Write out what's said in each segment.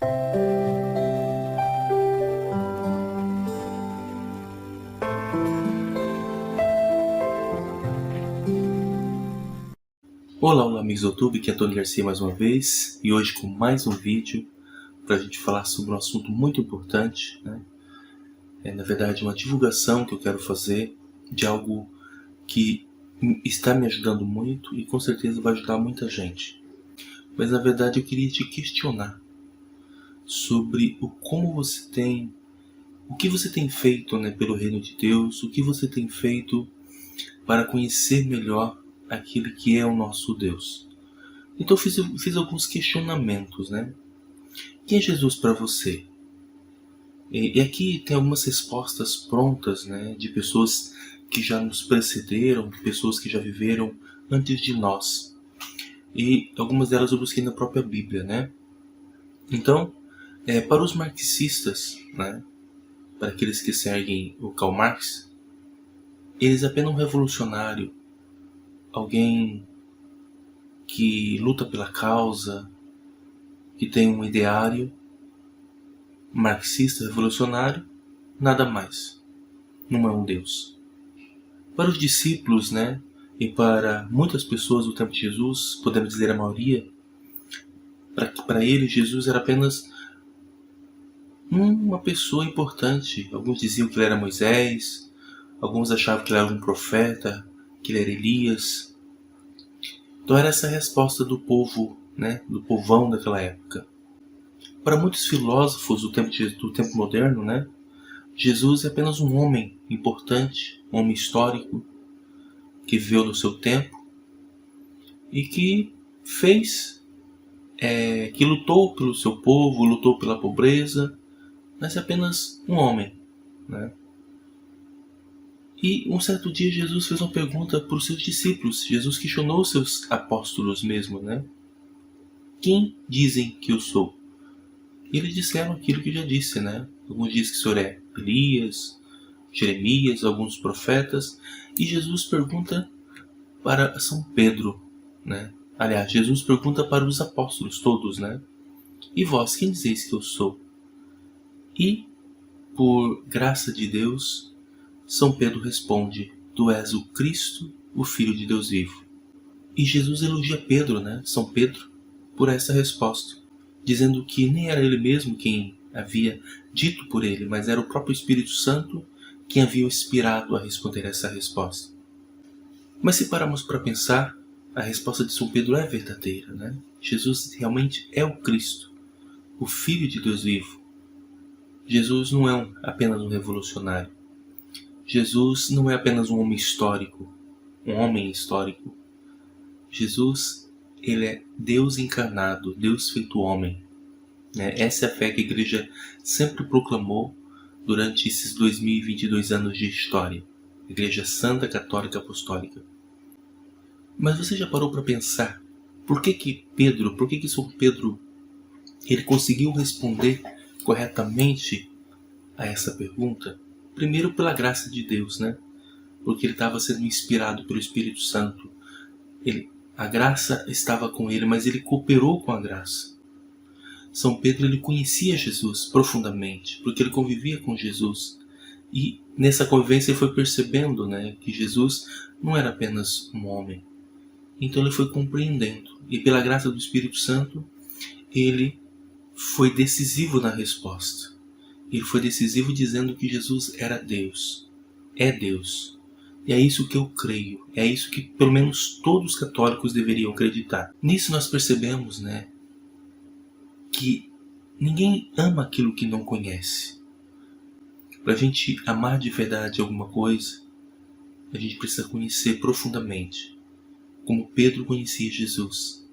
Olá amigos do YouTube, aqui é Antônio Garcia mais uma vez e hoje com mais um vídeo para a gente falar sobre um assunto muito importante, né? Na verdade uma divulgação que eu quero fazer de algo que está me ajudando muito e com certeza vai ajudar muita gente. Mas na verdade eu queria te questionar sobre o que você tem feito, né, pelo reino de Deus, o que você tem feito para conhecer melhor aquele que é o nosso Deus. Então eu fiz alguns questionamentos, né? Quem é Jesus para você? E aqui tem algumas respostas prontas, né? De pessoas que já nos precederam, de pessoas que já viveram antes de nós. E algumas delas eu busquei na própria Bíblia, né? Então, para os marxistas, né? Para aqueles que seguem o Karl Marx, eles apenas um revolucionário, alguém que luta pela causa, que tem um ideário marxista revolucionário, nada mais. Não é um Deus. Para os discípulos, né, e para muitas pessoas do tempo de Jesus, podemos dizer a maioria, para eles Jesus era apenas uma pessoa importante. Alguns diziam que ele era Moisés, alguns achavam que ele era um profeta, que ele era Elias. Então era essa a resposta do povo, né, do povão daquela época. Para muitos filósofos do tempo moderno, né, Jesus é apenas um homem importante, um homem histórico, que viveu no seu tempo e que que lutou pelo seu povo, lutou pela pobreza, mas é apenas um homem, né? E um certo dia Jesus fez uma pergunta para os seus discípulos. Jesus questionou os seus apóstolos mesmo, né? Quem dizem que eu sou? E eles disseram aquilo que eu já disse, né? Alguns dizem que o Senhor é Elias, Jeremias, alguns profetas. E Jesus pergunta para São Pedro, né? Aliás, Jesus pergunta para os apóstolos todos, né? E vós, quem dizeis que eu sou? E, por graça de Deus, São Pedro responde: Tu és o Cristo, o Filho de Deus vivo. E Jesus elogia Pedro, né? São Pedro, por essa resposta, dizendo que nem era ele mesmo quem havia dito por ele, mas era o próprio Espírito Santo quem havia o inspirado a responder essa resposta. Mas se pararmos para pensar, a resposta de São Pedro é verdadeira, né? Jesus realmente é o Cristo, o Filho de Deus vivo. Jesus não é apenas um revolucionário. Jesus não é apenas um homem histórico, Jesus, ele é Deus encarnado, Deus feito homem, né? Essa é a fé que a Igreja sempre proclamou durante esses 2022 anos de história. Igreja Santa, Católica, Apostólica. Mas você já parou para pensar por que São Pedro ele conseguiu responder corretamente a essa pergunta? Primeiro pela graça de Deus, né? Porque ele estava sendo inspirado pelo Espírito Santo. A graça estava com ele, mas ele cooperou com a graça. São Pedro ele conhecia Jesus profundamente, porque ele convivia com Jesus. E nessa convivência ele foi percebendo, né, que Jesus não era apenas um homem. Então ele foi compreendendo. E pela graça do Espírito Santo, ele foi decisivo na resposta. Ele foi decisivo dizendo que Jesus era Deus. É Deus. E é isso que eu creio. É isso que pelo menos todos os católicos deveriam acreditar. Nisso nós percebemos, né, que ninguém ama aquilo que não conhece. Para a gente amar de verdade alguma coisa, a gente precisa conhecer profundamente, como Pedro conhecia Jesus.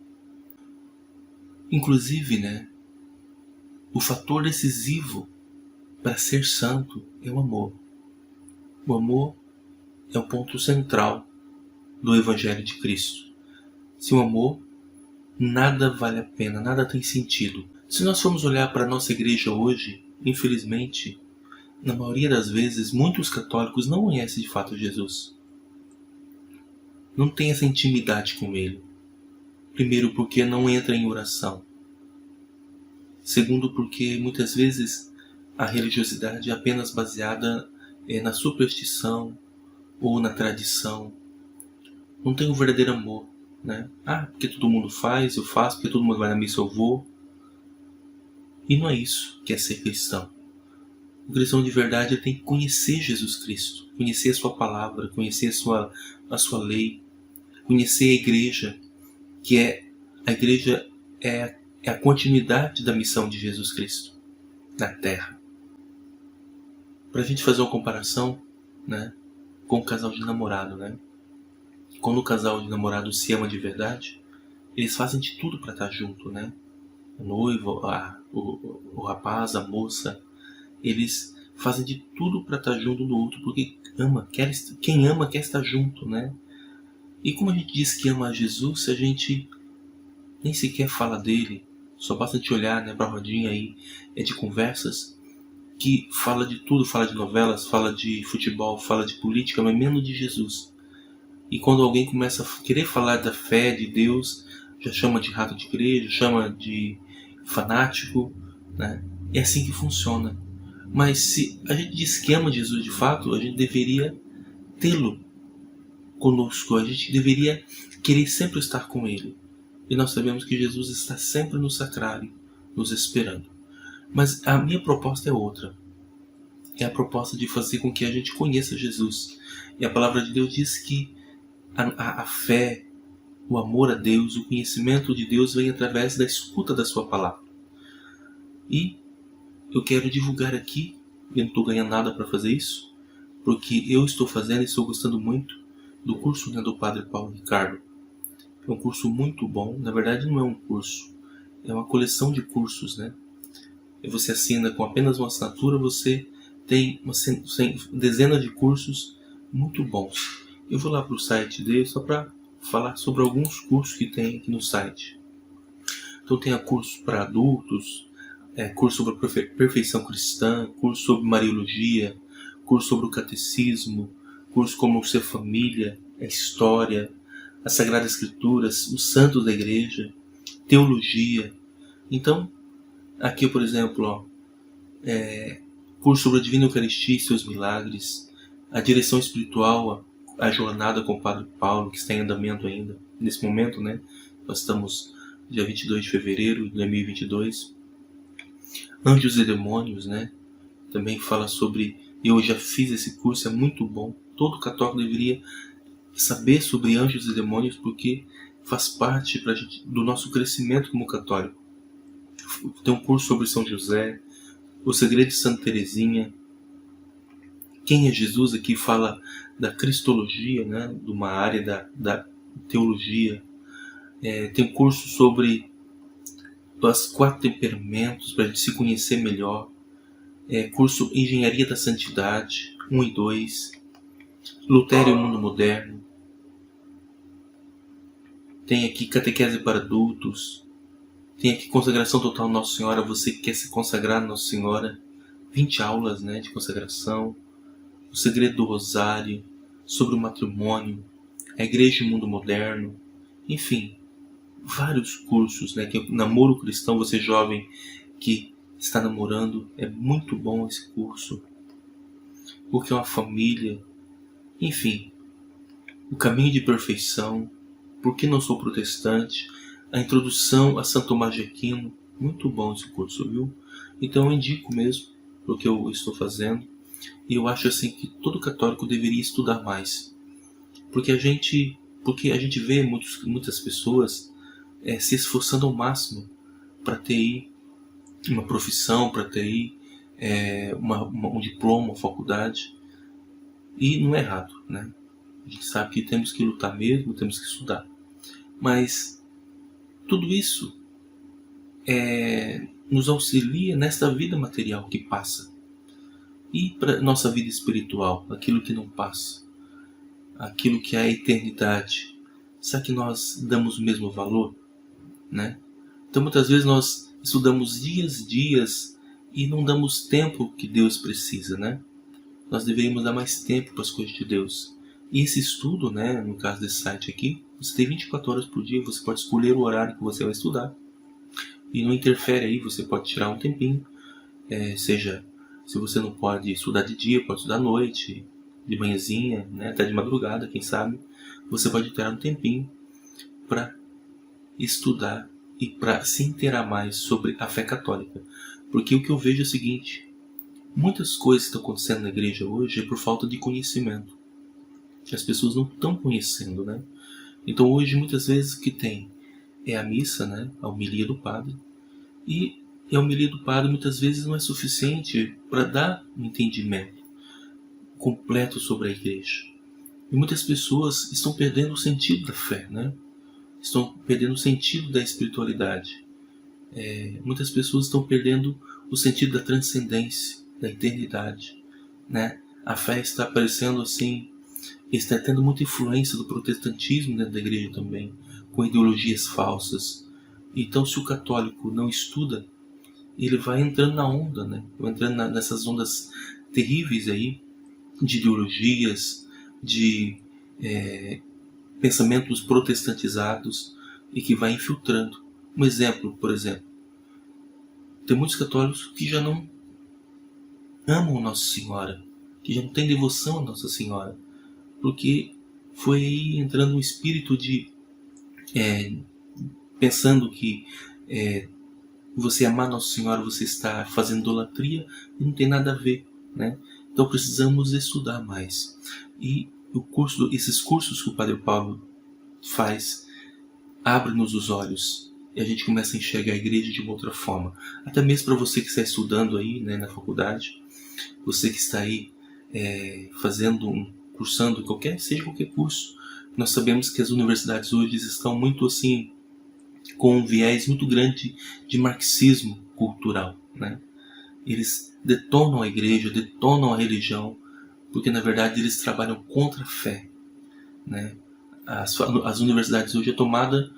Inclusive, né, o fator decisivo para ser santo é o amor. O amor é o ponto central do Evangelho de Cristo. Sem o amor, nada vale a pena, nada tem sentido. Se nós formos olhar para a nossa igreja hoje, infelizmente, na maioria das vezes, muitos católicos não conhecem de fato Jesus. Não tem essa intimidade com Ele. Primeiro porque não entra em oração. Segundo, porque muitas vezes a religiosidade é apenas baseada na superstição ou na tradição. Não tem um verdadeiro amor, né? Porque todo mundo faz, eu faço, porque todo mundo vai na missa, eu vou. E não é isso que é ser cristão. O cristão de verdade tem que conhecer Jesus Cristo, conhecer a sua palavra, conhecer a sua lei, conhecer a igreja, que a igreja é a continuidade da missão de Jesus Cristo na Terra. Para a gente fazer uma comparação, né, com o casal de namorado, né? Quando o casal de namorado se ama de verdade, eles fazem de tudo para estar junto, né? O noivo, o rapaz, a moça, eles fazem de tudo para estar junto do outro, porque quem ama quer estar junto, né? E como a gente diz que ama a Jesus, se a gente nem sequer fala dele, só basta a gente olhar, né, para a rodinha aí de conversas, que fala de tudo, fala de novelas, fala de futebol, fala de política, mas menos de Jesus. E quando alguém começa a querer falar da fé de Deus, já chama de rato de igreja, chama de fanático, né? É assim que funciona. Mas se a gente diz que ama Jesus de fato, a gente deveria tê-lo conosco, a gente deveria querer sempre estar com ele. E nós sabemos que Jesus está sempre no sacrário, nos esperando. Mas a minha proposta é outra. É a proposta de fazer com que a gente conheça Jesus. E a palavra de Deus diz que a fé, o amor a Deus, o conhecimento de Deus vem através da escuta da sua palavra. E eu quero divulgar aqui, eu não estou ganhando nada para fazer isso, porque eu estou fazendo e estou gostando muito do curso, né, do Padre Paulo Ricardo. É um curso muito bom, na verdade não é um curso, é uma coleção de cursos, né? E você assina com apenas uma assinatura, você tem dezenas de cursos muito bons. Eu vou lá para o site dele só para falar sobre alguns cursos que tem aqui no site. Então tem cursos para adultos, curso sobre perfeição cristã, curso sobre Mariologia, curso sobre o catecismo, curso como ser família, a história, as Sagradas Escrituras, os santos da igreja, teologia. Então, aqui por exemplo, curso sobre a Divina Eucaristia e seus milagres, a direção espiritual, a jornada com o Padre Paulo, que está em andamento ainda, nesse momento, né? Nós estamos dia 22 de fevereiro de 2022. Anjos e Demônios, né? Também fala sobre... Eu já fiz esse curso, é muito bom. Todo católico deveria saber sobre anjos e demônios, porque faz parte do nosso crescimento como católico. Tem um curso sobre São José, o segredo de Santa Teresinha. Quem é Jesus? Aqui fala da cristologia, né? De uma área da teologia. Tem um curso sobre os 4 temperamentos, para a gente se conhecer melhor. Curso Engenharia da Santidade 1 e 2. Lutério e o Mundo Moderno. Tem aqui Catequese para Adultos. Tem aqui Consagração Total a Nossa Senhora. Você que quer se consagrar a Nossa Senhora. 20 aulas, né, de consagração. O Segredo do Rosário. Sobre o matrimônio. A Igreja e o Mundo Moderno. Enfim, vários cursos, né, que é namoro cristão. Você jovem que está namorando, é muito bom esse curso. O que é uma família. Enfim, o caminho de perfeição. Por que não sou protestante? A introdução a Santo Tomás de Aquino. Muito bom esse curso, viu? Então eu indico mesmo o que eu estou fazendo. E eu acho assim que todo católico deveria estudar mais. Porque a gente vê muitas pessoas se esforçando ao máximo para ter uma profissão, para ter um diploma, uma faculdade. E não é errado, né? A gente sabe que temos que lutar mesmo, temos que estudar. Mas tudo isso nos auxilia nesta vida material que passa. E para nossa vida espiritual, aquilo que não passa, aquilo que é a eternidade. Será que nós damos o mesmo valor? Né? Então muitas vezes nós estudamos dias e não damos tempo que Deus precisa, né? Nós deveríamos dar mais tempo para as coisas de Deus. E esse estudo, né, no caso desse site aqui, você tem 24 horas por dia, você pode escolher o horário que você vai estudar. e não interfere aí, você pode tirar um tempinho, seja, se você não pode estudar de dia, pode estudar à noite, de manhãzinha, né, até de madrugada, quem sabe, você pode tirar um tempinho para estudar e para se inteirar mais sobre a fé católica. Porque o que eu vejo é o seguinte, muitas coisas que estão acontecendo na igreja hoje é por falta de conhecimento. As pessoas não estão conhecendo, né? Então hoje muitas vezes o que tem é a missa, né? A homilia do padre. E a homilia do padre muitas vezes não é suficiente para dar um entendimento completo sobre a igreja. E muitas pessoas estão perdendo o sentido da fé, né? Estão perdendo o sentido da espiritualidade. Muitas pessoas estão perdendo o sentido da transcendência, da eternidade, né? A fé está aparecendo assim, está tendo muita influência do protestantismo dentro da igreja também, com ideologias falsas. Então, se o católico não estuda, ele vai entrando na onda, né? Vai entrando nessas ondas terríveis aí, de ideologias, de pensamentos protestantizados e que vai infiltrando. Um exemplo, por exemplo, tem muitos católicos que já não amam Nossa Senhora, que já não têm devoção a Nossa Senhora, porque foi aí entrando um espírito de pensando que você amar Nossa Senhora, você está fazendo idolatria e não tem nada a ver, né? Então precisamos estudar mais. E esses cursos que o Padre Paulo faz abre-nos os olhos e a gente começa a enxergar a igreja de uma outra forma. Até mesmo para você que está estudando aí, né, na faculdade, você que está aí cursando seja qualquer curso. Nós sabemos que as universidades hoje estão muito assim, com um viés muito grande de marxismo cultural, né? Eles detonam a igreja, detonam a religião, porque na verdade eles trabalham contra a fé, né? As universidades hoje é tomada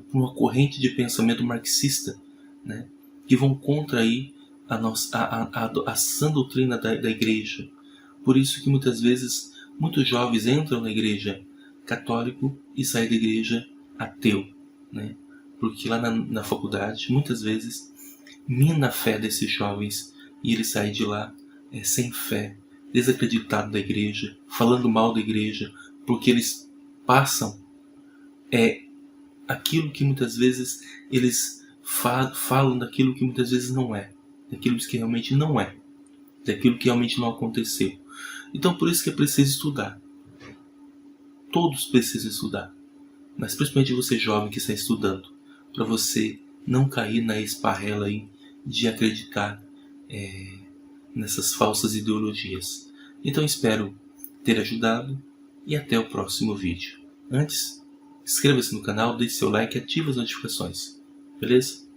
por uma corrente de pensamento marxista, né? Que vão contra aí a sã doutrina da igreja. Por isso que muitas vezes muitos jovens entram na igreja católico e saem da igreja ateu, né? Porque lá na faculdade muitas vezes mina a fé desses jovens e eles saem de lá sem fé, desacreditado da igreja, falando mal da igreja, porque eles passam aquilo que muitas vezes eles falam daquilo que muitas vezes não é, daquilo que realmente não é, daquilo que realmente não aconteceu. Então por isso que é preciso estudar. Todos precisam estudar, mas principalmente você jovem que está estudando, para você não cair na esparrela aí de acreditar nessas falsas ideologias. Então espero ter ajudado e até o próximo vídeo. Antes, inscreva-se no canal, deixe seu like e ative as notificações. Beleza?